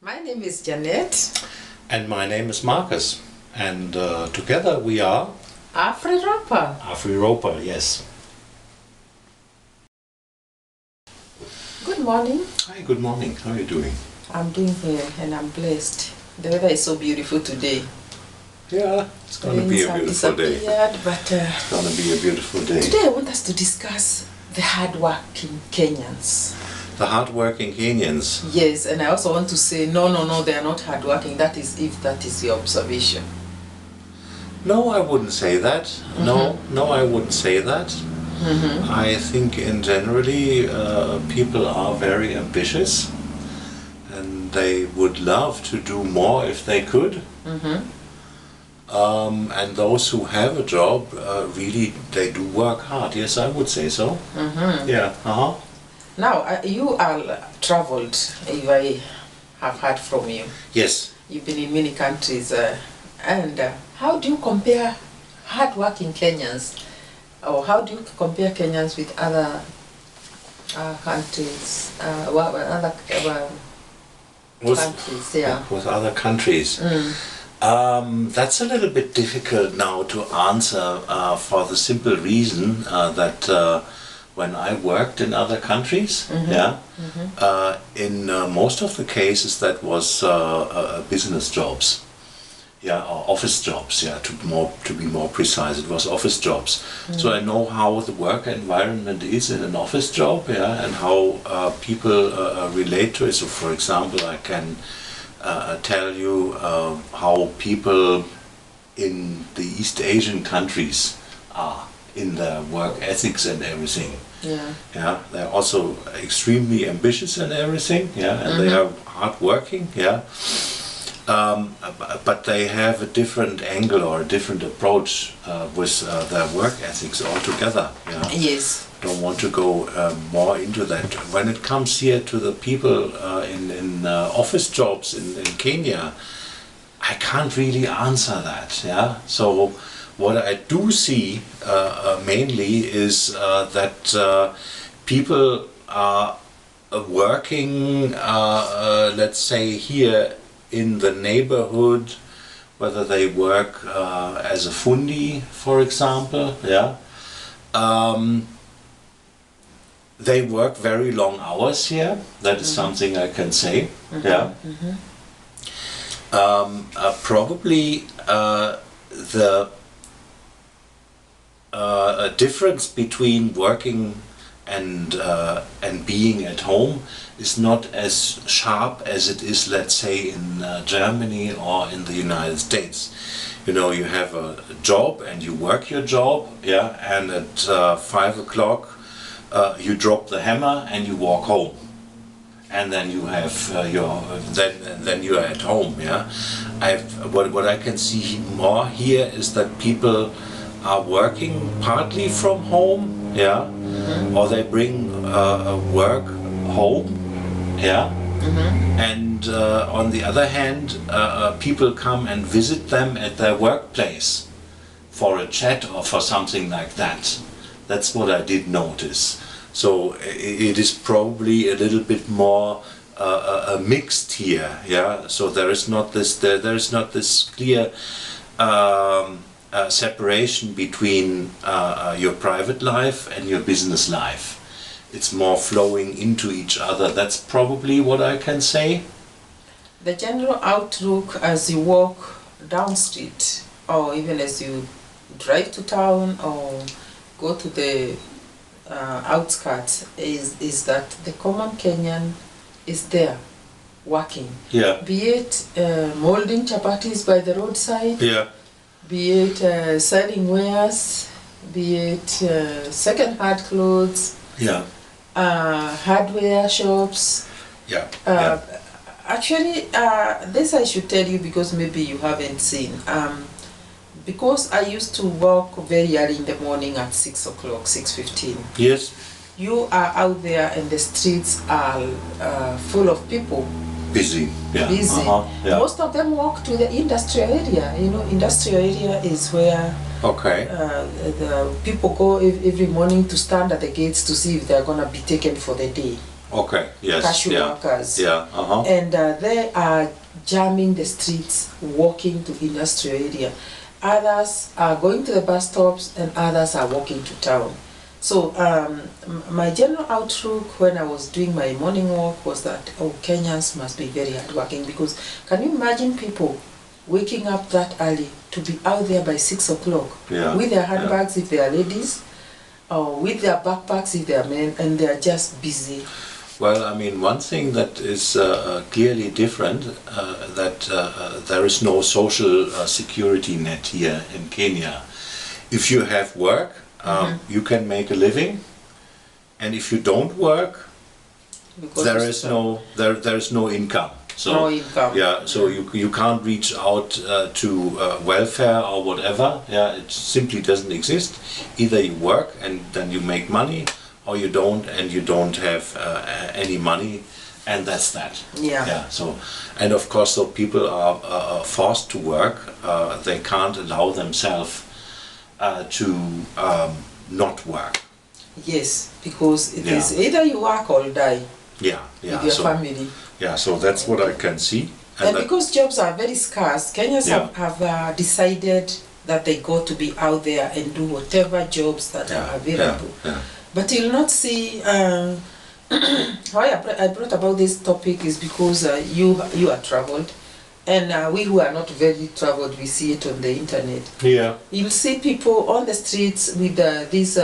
My name is Janet. And my name is Marcus. And together we are AfriRopa. AfriRopa, yes. Good morning. Hi, good morning. How are you doing? I'm doing well and I'm blessed. The weather is so beautiful today. Yeah, it's going to be a beautiful day. But It's going to be a beautiful day. today I want us to discuss the hard-working Kenyans. The hard-working Kenyans. Yes, and I also want to say, no, they are not hardworking. That is if that is your observation. No, I wouldn't say that. No, I wouldn't say that. I think in generally people are very ambitious and they would love to do more if they could. And those who have a job, really, they do work hard. Yes, I would say so. Yeah. Now, you are traveled, if I have heard from you. Yes. You've been in many countries. And how do you compare hard-working Kenyans, or how do you compare Kenyans with other countries, countries, yeah. With other countries? That's a little bit difficult now to answer for the simple reason that when I worked in other countries, in most of the cases that was business jobs, or office jobs, to be more precise, it was office jobs. So I know how the work environment is in an office job, and how people relate to it. So, for example, I can tell you how people in the East Asian countries are in their work ethics and everything. They're also extremely ambitious and everything, and they are hardworking, but they have a different angle or a different approach with their work ethics altogether. Yes. Don't want to go more into that. When it comes here to the people in office jobs in Kenya, I can't really answer that. So what I do see mainly is that people are working, let's say here in the neighborhood, whether they work as a fundi, for example, they work very long hours here. That is something I can say. Probably the difference between working and being at home is not as sharp as it is, let's say, in Germany or in the United States. You have a job and you work your job, and at 5 o'clock you drop the hammer and you walk home, and then you have then you are at home. What I can see more here is that people are working partly from home, or they bring work home, and on the other hand, people come and visit them at their workplace for a chat or for something like that. That's what I did notice. So it is probably a little bit more mixed here, So there is not this clear separation between your private life and your business life. It's more flowing into each other. That's probably what I can say. The general outlook as you walk down street, or even as you drive to town or go to the outskirts, is that the common Kenyan is there working. Be it molding chapatis by the roadside, be it selling wares, be it second-hand clothes, hardware shops. Actually, this I should tell you because maybe you haven't seen. Because I used to walk very early in the morning at 6 o'clock, 6:15. Yes. You are out there and the streets are full of people. Busy. Most of them walk to the industrial area. Industrial area is where the people go every morning to stand at the gates to see if they're going to be taken for the day. Okay. Yes. cashew Yeah. workers. Yeah. And they are jamming the streets, walking to industrial area. Others are going to the bus stops and others are walking to town. So my general outlook when I was doing my morning walk was that, oh, Kenyans must be very hardworking, because can you imagine people waking up that early to be out there by 6 o'clock with their handbags if they are ladies, or with their backpacks if they are men, and they are just busy. Well, I mean, one thing that is clearly different, that there is no social security net here in Kenya. If you have work, you can make a living, and if you don't work, Because there is no income. So no income. yeah, so you can't reach out to welfare or whatever. Yeah, it simply doesn't exist. Either you work and then you make money, or you don't and you don't have any money, and that's that. Yeah. Yeah. So, and of course, so people are forced to work. They can't allow themselves to not work. Yes, because it is either you work or die Yeah. Yeah. with your family. Yeah. So that's what I can see. And because jobs are very scarce, Kenyans have decided that they got to be out there and do whatever jobs that are available. Yeah. But you'll not see. Why I brought about this topic is because you are traveled, and we who are not very traveled, we see it on the internet. Yeah. You'll see people on the streets with these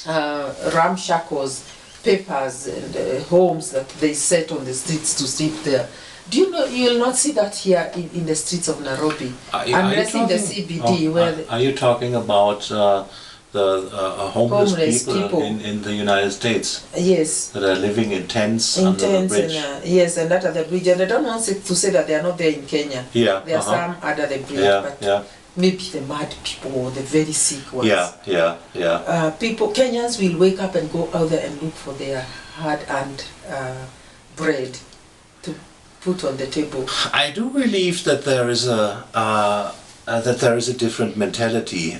ramshackles, papers, and homes that they set on the streets to sleep there. Do you know, you'll not see that here in the streets of Nairobi, unless in the CBD. Are you talking about the homeless people in the United States? Yes. That are living in tents under the bridge? Yes, and under the bridge. And I don't want to say that they are not there in Kenya. Yeah. There are some under the bridge, but maybe the mad people or the very sick ones. People, Kenyans will wake up and go out there and look for their hard-earned bread to put on the table. I do believe that there is a different mentality.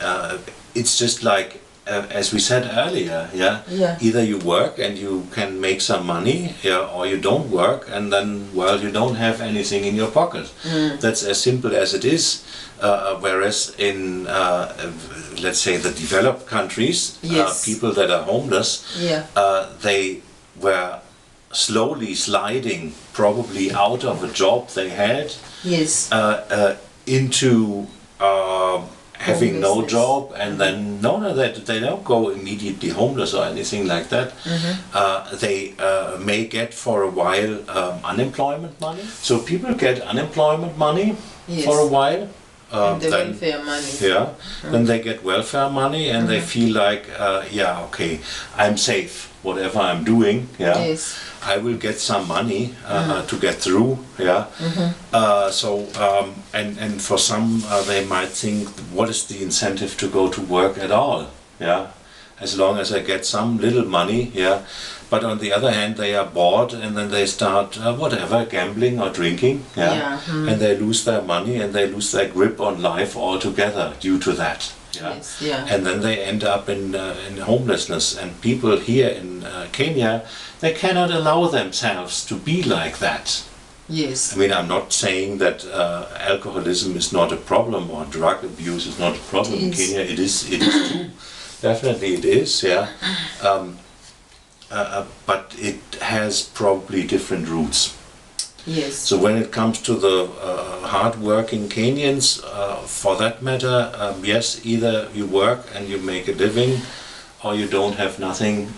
It's just like, as we said earlier, either you work and you can make some money, or you don't work and then, well, you don't have anything in your pocket. That's as simple as it is. Whereas in, let's say, the developed countries, people that are homeless, they were slowly sliding probably out of a job they had into having no job, and then they don't go immediately homeless or anything like that. They may get for a while unemployment money. So people get unemployment money for a while. And the welfare money. Then they get welfare money, and they feel like, okay, I'm safe. Whatever I'm doing, I will get some money to get through. And for some, they might think, what is the incentive to go to work at all? As long as I get some little money. But on the other hand, they are bored, and then they start gambling or drinking, and they lose their money and they lose their grip on life altogether due to that. And then they end up in homelessness. And people here in Kenya, they cannot allow themselves to be like that. I mean, I'm not saying that alcoholism is not a problem or drug abuse is not a problem in Kenya. It is too. Definitely it is, but it has probably different roots. So when it comes to the hard-working Kenyans, for that matter, yes, either you work and you make a living, or you don't have nothing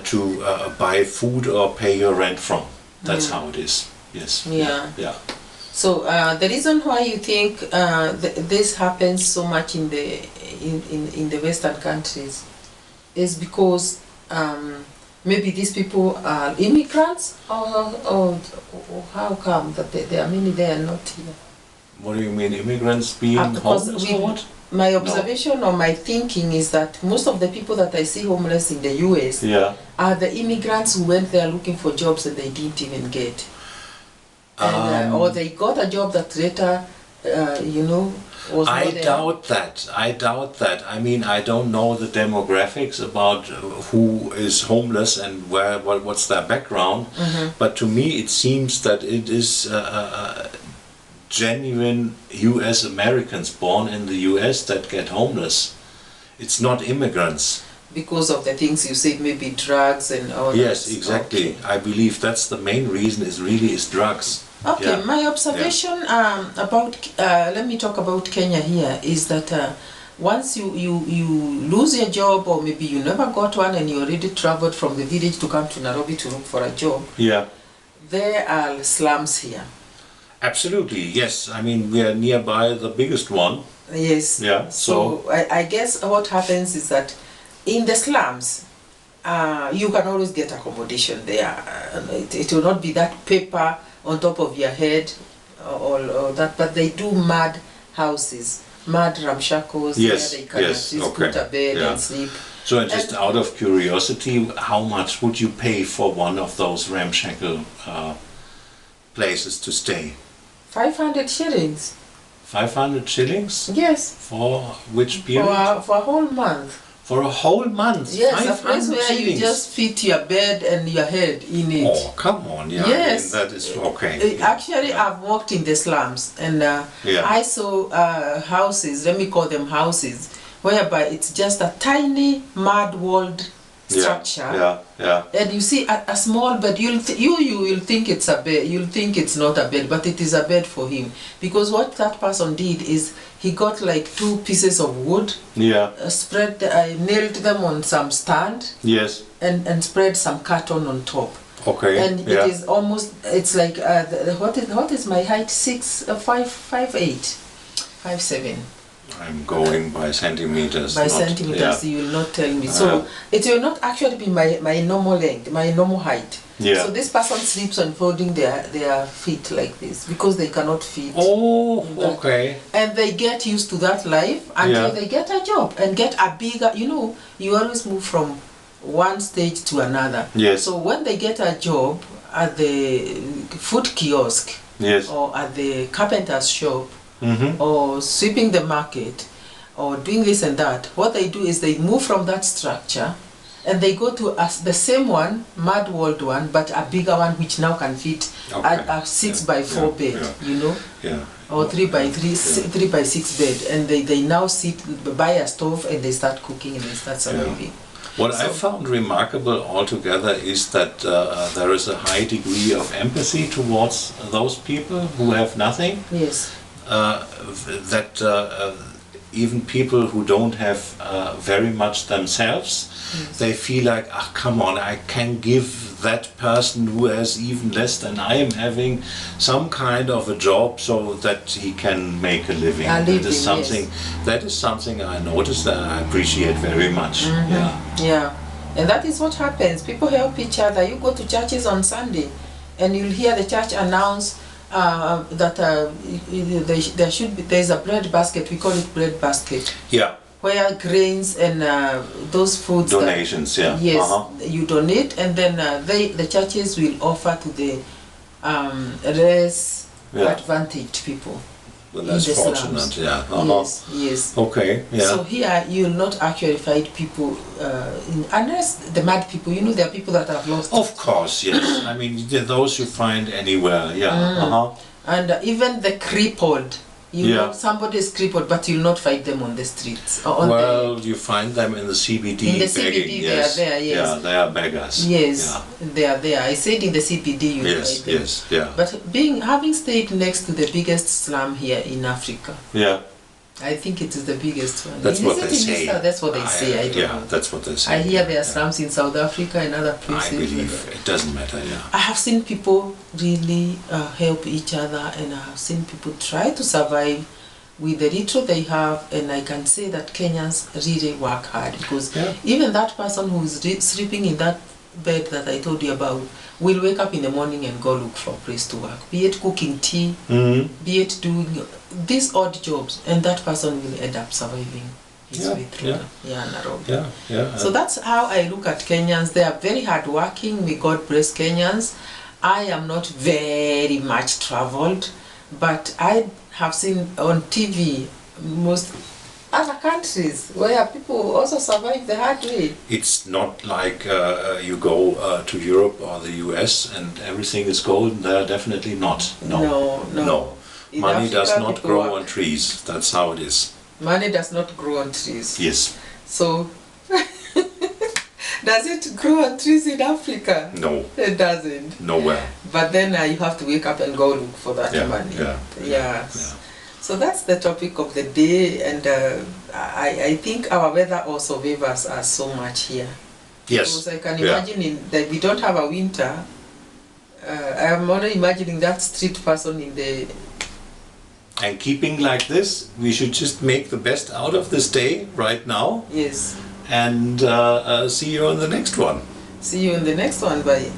to buy food or pay your rent from. That's how it is. So the reason why you think this happens so much in the Western countries is because maybe these people are immigrants, or how come that there are many there and not here? What do you mean, immigrants being homeless or what? My observation or my thinking is that most of the people that I see homeless in the US are the immigrants who went there looking for jobs and they didn't even get. And, or they got a job that later, Was I more there? doubt that. I doubt that. I mean, I don't know the demographics about who is homeless and what's their background. But to me, it seems that it is genuine U.S. Americans born in the U.S. that get homeless. It's not immigrants. Because of the things you said, maybe drugs and all Yes, that. exactly. Okay. I believe that's the main reason. Is drugs. Okay, Yeah. my observation about, let me talk about Kenya here, is that once you lose your job, or maybe you never got one and you already traveled from the village to come to Nairobi to look for a job, Yeah. there are slums here. Absolutely. Yes. I mean, we are nearby the biggest one. Yes. Yeah. So I guess what happens is that in the slums, you can always get accommodation there. It will not be that paper on top of your head or that, but they do mud houses, mud ramshackles, Yes, where they can yes, at least okay, put a bed yeah. and sleep. So, and just out of curiosity, how much would you pay for one of those ramshackle places to stay? 500 shillings. 500 shillings? Yes. For which period? For a whole month. For a whole month? Yes, a 500 place where shillings. you just fit your bed and your head in it. Oh, come on, yeah. Yes. I mean, that is okay. Actually, Yeah. I've walked in the slums and Yeah. I saw houses, let me call them houses, whereby it's just a tiny mud-walled structure. Yeah, yeah. And you see a small bed, you will think it's a bed, you'll think it's not a bed, but it is a bed for him. Because what that person did is he got like 2 pieces of wood, Yeah. nailed them on some stand, Yes. and spread some carton on top. Okay. And yeah. it is almost, it's like, what is my height? 5'8", 5'7". I'm going by centimeters. By not- centimeters, yeah. you will not tell me. So it will not actually be my normal length, my normal height. Yeah. So this person sleeps on folding their feet like this because they cannot fit. Oh, in that. okay. And they get used to that life until Yeah. they get a job and get a bigger, you always move from one stage to another. Yes. So when they get a job at the food kiosk, Yes. or at the carpenter's shop, Mm-hmm. or sweeping the market, or doing this and that, what they do is they move from that structure and they go to the same one, mud-walled one, but a bigger one which now can fit a 6x4 bed, Yeah. or 3x6 bed, and they now buy a stove and they start cooking and they start surviving. What I found remarkable altogether is that there is a high degree of empathy towards those people who have nothing. Yes. That even people who don't have very much themselves, they feel like, come on, I can give that person who has even less than I am having some kind of a job so that he can make a living. That is something I noticed that I appreciate very much. Yeah, and that is what happens. People help each other. You go to churches on Sunday and you'll hear the church announce that there's a bread basket. We call it bread basket. Yeah. Where grains and those foods donations, yes, you donate, and then the churches will offer to the less advantaged people. The less fortunate, slums. Yes, yes. Okay, yeah. So here you will not actually find people, unless the mad people, there are people that have lost. Of course, yes. I mean, those you find anywhere, And even the crippled, somebody is crippled, but you'll not find them on the streets. You find them in the CBD in the begging. CBD, Yes. they are there, yes. Yeah, they are beggars. Yes, they are there. I said in the CBD you find them. Yes, yeah. But having stayed next to the biggest slum here in Africa, I think it is the biggest one. That's what they say. That's what they say. I don't know. That's what they say. I hear there are slums in South Africa and other places. I believe it doesn't matter. I have seen people really help each other, and I have seen people try to survive with the little they have, and I can say that Kenyans really work hard, because even that person who is sleeping in that bed that I told you about will wake up in the morning and go look for a place to work, be it cooking tea, be it doing these odd jobs, and that person will end up surviving his way through Nairobi. So that's how I look at Kenyans. They are very hardworking. May God bless Kenyans. I am not very much traveled, but I have seen on TV most other countries where people also survive the hard way. It's not like you go to Europe or the US and everything is golden there. Definitely not. No. In Money Africa, does not people grow work. on trees. That's how it is. Money does not grow on trees. Yes. So, does it grow on trees in Africa? No. It doesn't. Nowhere. But then you have to wake up and go look for that money. Yes. So that's the topic of the day, and I think our weather also favors us so much here. Yes. Because I can imagine that we don't have a winter. I'm only imagining that street person in the... And keeping like this, we should just make the best out of this day right now. Yes. And see you on the next one. See you in the next one. Bye.